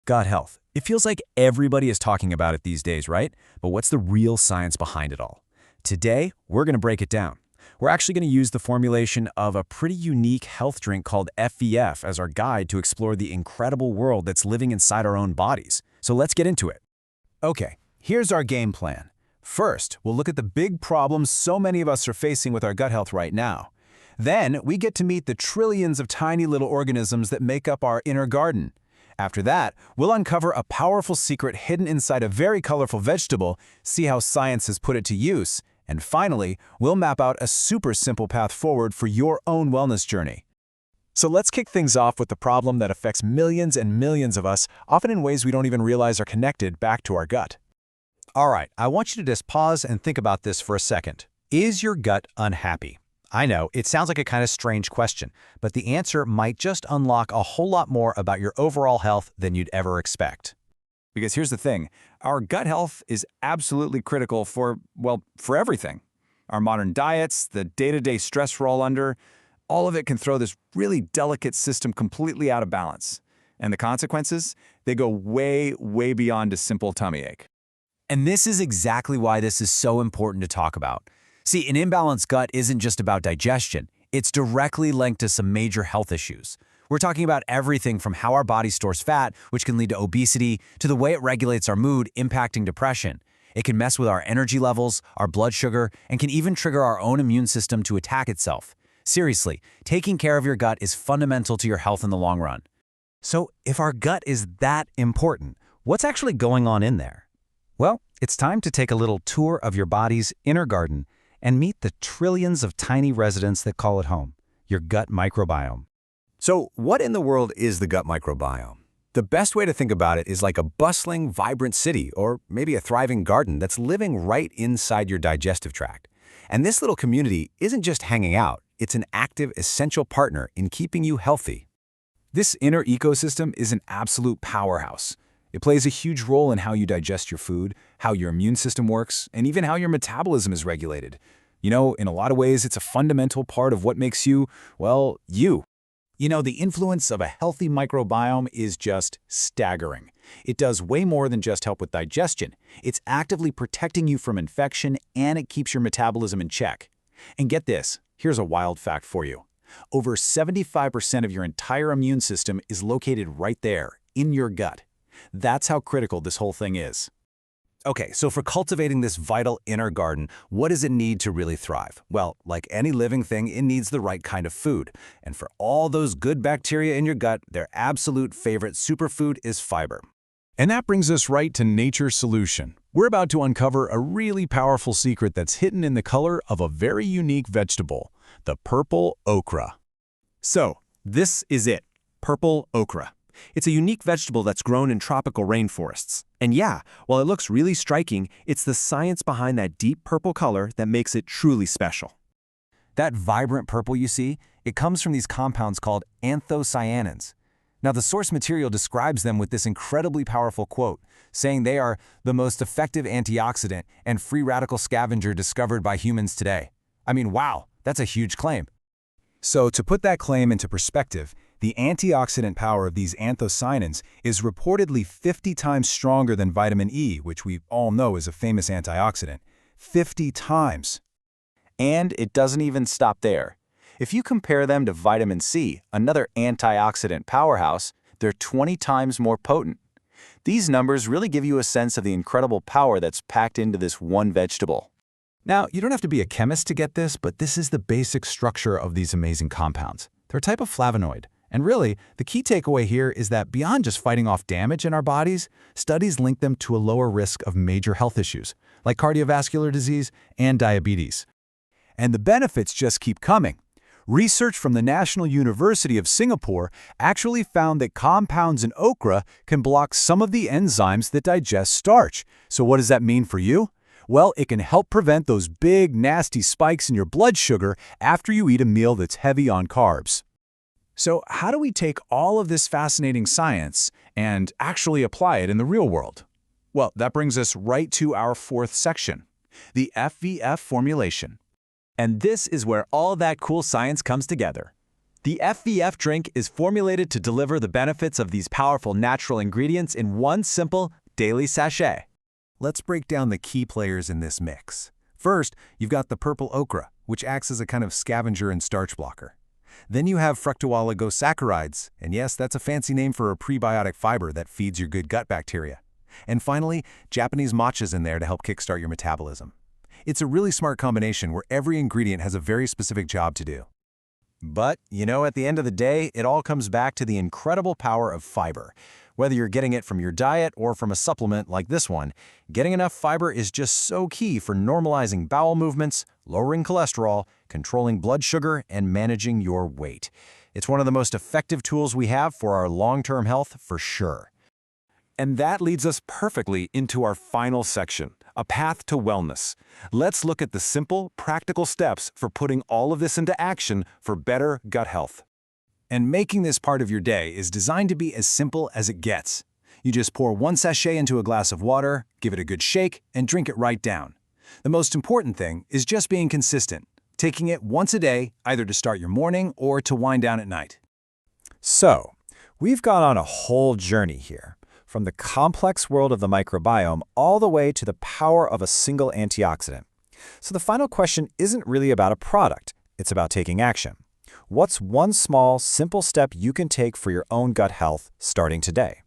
Gut health. It feels like everybody is talking about it these days, right? But what's the real science behind it all? Today, we're going to break it down. We're actually going to use the formulation of a pretty unique health drink called FVF as our guide to explore the incredible world that's living inside our own bodies. So let's get into it. Okay, here's our game plan. First, we'll look at the big problems so many of us are facing with our gut health right now. Then, we get to meet the trillions of tiny little organisms that make up our inner garden. After that, we'll uncover a powerful secret hidden inside a very colorful vegetable, see how science has put it to use, and finally, we'll map out a super simple path forward for your own wellness journey. So let's kick things off with the problem that affects millions and millions of us, often in ways we don't even realize are connected back to our gut. All right, I want you to just pause and think about this for a second. Is your gut unhappy? I know, it sounds like a kind of strange question, but the answer might just unlock a whole lot more about your overall health than you'd ever expect. Because here's the thing, our gut health is absolutely critical for everything. Our modern diets, the day-to-day stress we're all under, all of it can throw this really delicate system completely out of balance. And the consequences? They go way, way beyond a simple tummy ache. And this is exactly why this is so important to talk about. See, an imbalanced gut isn't just about digestion. It's directly linked to some major health issues. We're talking about everything from how our body stores fat, which can lead to obesity, to the way it regulates our mood, impacting depression. It can mess with our energy levels, our blood sugar, and can even trigger our own immune system to attack itself. Seriously, taking care of your gut is fundamental to your health in the long run. So, if our gut is that important, what's actually going on in there? Well, it's time to take a little tour of your body's inner garden and meet the trillions of tiny residents that call it home, your gut microbiome. So, what in the world is the gut microbiome? The best way to think about it is like a bustling, vibrant city, or maybe a thriving garden that's living right inside your digestive tract. And this little community isn't just hanging out, it's an active, essential partner in keeping you healthy. This inner ecosystem is an absolute powerhouse. It plays a huge role in how you digest your food, how your immune system works, and even how your metabolism is regulated. You know, in a lot of ways, it's a fundamental part of what makes you, you. You know, the influence of a healthy microbiome is just staggering. It does way more than just help with digestion. It's actively protecting you from infection, and it keeps your metabolism in check. And get this, here's a wild fact for you. Over 75% of your entire immune system is located right there, in your gut. That's how critical this whole thing is. Okay, so for cultivating this vital inner garden, what does it need to really thrive? Well, like any living thing, it needs the right kind of food. And for all those good bacteria in your gut, their absolute favorite superfood is fiber. And that brings us right to nature's solution. We're about to uncover a really powerful secret that's hidden in the color of a very unique vegetable, the purple okra. So, this is it, purple okra. It's a unique vegetable that's grown in tropical rainforests. And yeah, while it looks really striking, it's the science behind that deep purple color that makes it truly special. That vibrant purple you see, it comes from these compounds called anthocyanins. Now, the source material describes them with this incredibly powerful quote, saying they are the most effective antioxidant and free radical scavenger discovered by humans today. I mean, wow, that's a huge claim. So, to put that claim into perspective, the antioxidant power of these anthocyanins is reportedly 50 times stronger than vitamin E, which we all know is a famous antioxidant. 50 times! And it doesn't even stop there. If you compare them to vitamin C, another antioxidant powerhouse, they're 20 times more potent. These numbers really give you a sense of the incredible power that's packed into this one vegetable. Now, you don't have to be a chemist to get this, but this is the basic structure of these amazing compounds. They're a type of flavonoid. And really, the key takeaway here is that beyond just fighting off damage in our bodies, studies link them to a lower risk of major health issues, like cardiovascular disease and diabetes. And the benefits just keep coming. Research from the National University of Singapore actually found that compounds in okra can block some of the enzymes that digest starch. So what does that mean for you? Well, it can help prevent those big, nasty spikes in your blood sugar after you eat a meal that's heavy on carbs. So how do we take all of this fascinating science and actually apply it in the real world? Well, that brings us right to our fourth section, the FVF formulation. And this is where all that cool science comes together. The FVF drink is formulated to deliver the benefits of these powerful natural ingredients in one simple, daily sachet. Let's break down the key players in this mix. First, you've got the purple okra, which acts as a kind of scavenger and starch blocker. Then you have fructooligosaccharides, and yes, that's a fancy name for a prebiotic fiber that feeds your good gut bacteria. And finally, Japanese matcha's in there to help kickstart your metabolism. It's a really smart combination where every ingredient has a very specific job to do. But, at the end of the day, it all comes back to the incredible power of fiber. Whether you're getting it from your diet or from a supplement like this one, getting enough fiber is just so key for normalizing bowel movements, lowering cholesterol, controlling blood sugar, and managing your weight. It's one of the most effective tools we have for our long-term health for sure. And that leads us perfectly into our final section, a path to wellness. Let's look at the simple, practical steps for putting all of this into action for better gut health. And making this part of your day is designed to be as simple as it gets. You just pour 1 sachet into a glass of water, give it a good shake, and drink it right down. The most important thing is just being consistent, taking it once a day, either to start your morning or to wind down at night. So, we've gone on a whole journey here, from the complex world of the microbiome all the way to the power of a single antioxidant. So the final question isn't really about a product, it's about taking action. What's one small, simple step you can take for your own gut health starting today?